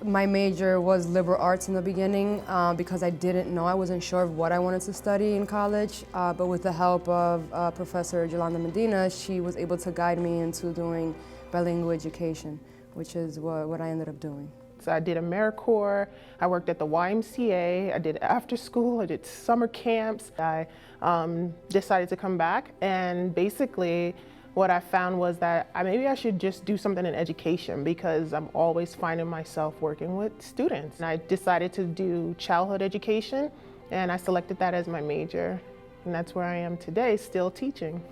My major was liberal arts in the beginning because I didn't know, I wasn't sure of what I wanted to study in college, but with the help of Professor Yolanda Medina, she was able to guide me into doing bilingual education, which is what I ended up doing. So I did AmeriCorps, I worked at the YMCA, I did after school, I did summer camps. I decided to come back, and basically what I found was that maybe I should just do something in education because I'm always finding myself working with students. And I decided to do childhood education, and I selected that as my major. And that's where I am today, still teaching.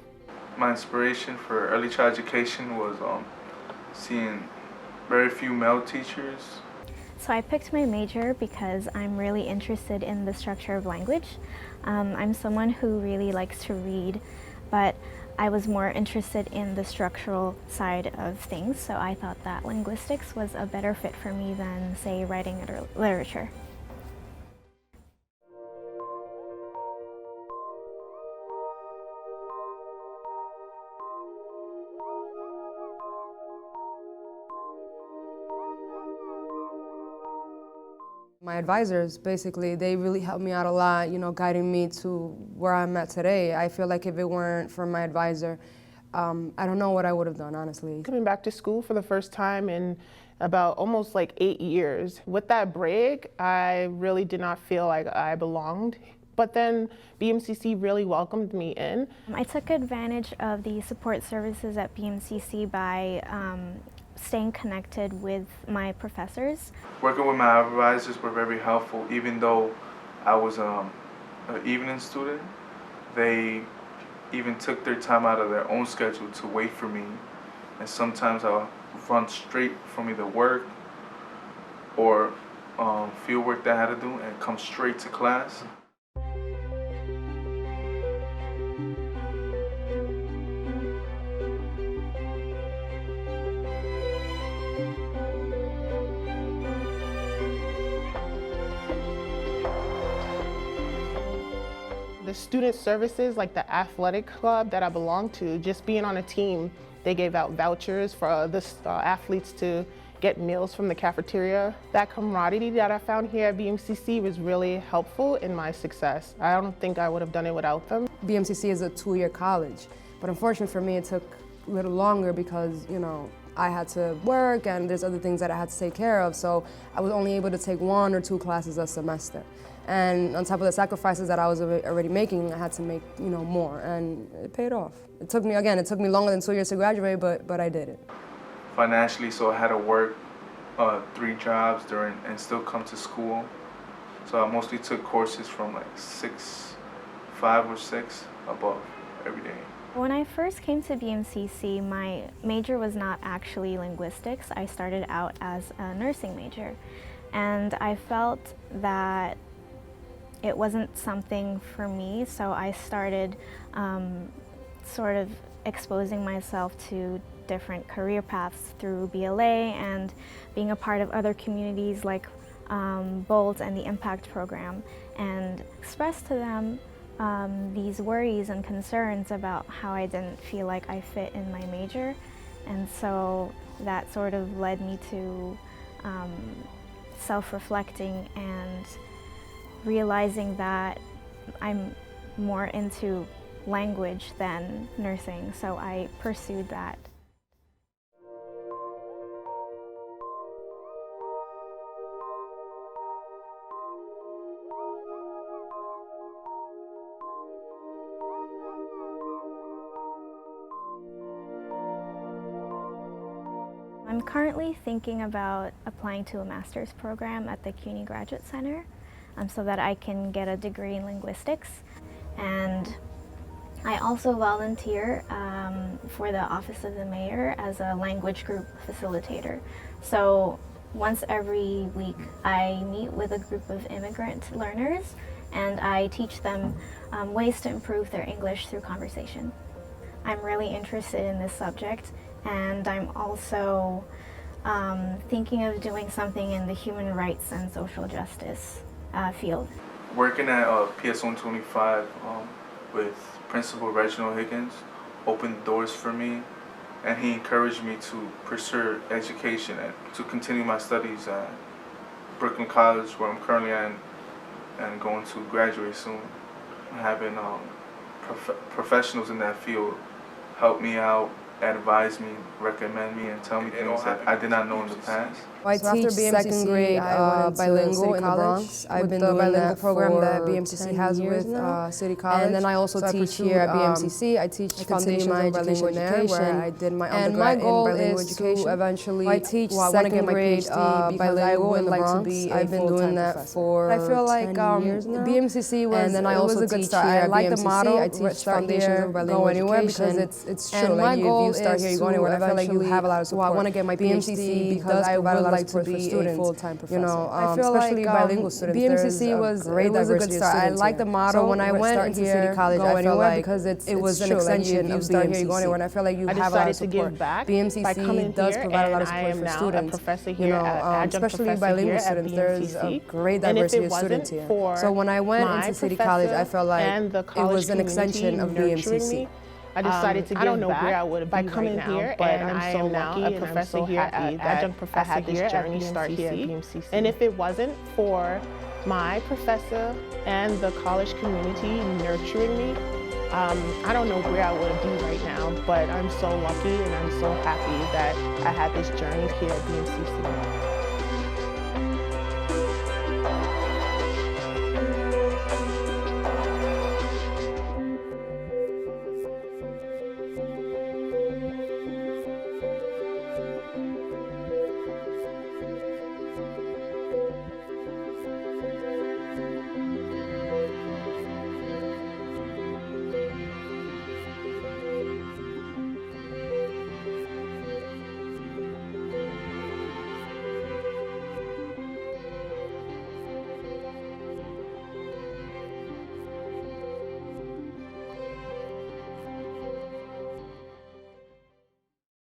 My inspiration for early child education was seeing very few male teachers. So I picked my major because I'm really interested in the structure of language. I'm someone who really likes to read, but I was more interested in the structural side of things, so I thought that linguistics was a better fit for me than, say, writing or literature. My advisors, basically, they really helped me out a lot, you know, guiding me to where I'm at today. I feel like if it weren't for my advisor, I don't know what I would have done, honestly. Coming back to school for the first time in about almost like 8 years. With that break, I really did not feel like I belonged. But then BMCC really welcomed me in. I took advantage of the support services at BMCC by staying connected with my professors. Working with my advisors were very helpful. Even though I was an evening student, they even took their time out of their own schedule to wait for me. And sometimes I'll run straight from either work or field work that I had to do and come straight to class. The student services, like the athletic club that I belong to, just being on a team, they gave out vouchers for the athletes to get meals from the cafeteria. That camaraderie that I found here at BMCC was really helpful in my success. I don't think I would have done it without them. BMCC is a 2-year college, but unfortunately for me it took a little longer because, you know, I had to work and there's other things that I had to take care of, so I was only able to take 1 or 2 classes a semester. And on top of the sacrifices that I was already making, I had to make, you know, more, and it paid off. It took me longer than 2 years to graduate, but I did it. Financially, so I had to work 3 jobs and still come to school. So I mostly took courses from like 5 or 6 above every day. When I first came to BMCC, my major was not actually linguistics. I started out as a nursing major, and I felt that it wasn't something for me, so I started sort of exposing myself to different career paths through BLA and being a part of other communities like BOLT and the Impact program, and expressed to them these worries and concerns about how I didn't feel like I fit in my major. And so that sort of led me to self-reflecting and realizing that I'm more into language than nursing, so I pursued that. I'm currently thinking about applying to a master's program at the CUNY Graduate Center so that I can get a degree in linguistics. And I also volunteer for the Office of the Mayor as a language group facilitator. So once every week I meet with a group of immigrant learners and I teach them ways to improve their English through conversation. I'm really interested in this subject, and I'm also thinking of doing something in the human rights and social justice field. Working at PS 125 with Principal Reginald Higgins opened doors for me, and he encouraged me to pursue education and to continue my studies at Brooklyn College, where I'm currently at, and going to graduate soon. Having professionals in that field help me out, advise me, recommend me, and tell me things that I did not know in the past. I teach second grade bilingual in the Bronx. I've been doing that program that BMCC has with City College. And then I also teach here at BMCC. I teach foundations of bilingual education, where I did my undergrad in bilingual education. To eventually, I teach second grade bilingual in the Bronx. I've been doing that for I feel like BMCC was, and then I also a good start. I like the model. I teach foundations of bilingual education because it's true. And my goal is start here, you go anywhere. I feel like you have a lot of support. I want to get my PhD because I would like to be a full-time professor. You know, I feel especially like bilingual students. BMCC was a good start. I like the model. So when I went into City College, I felt like because it was an extension of start here, you go anywhere, and I feel like you have a lot of support. BMCC does provide a lot of support for students. You know, especially bilingual students. There's a great diversity of students here. So when I went into City College, I felt like it was an extension of BMCC. I decided to give back. I don't know where I would have been coming here, but I'm so lucky and I'm so happy that I had this journey start here at BMCC. And if it wasn't for my professor and the college community nurturing me, I don't know where I would be right now, but I'm so lucky and I'm so happy that I had this journey here at BMCC.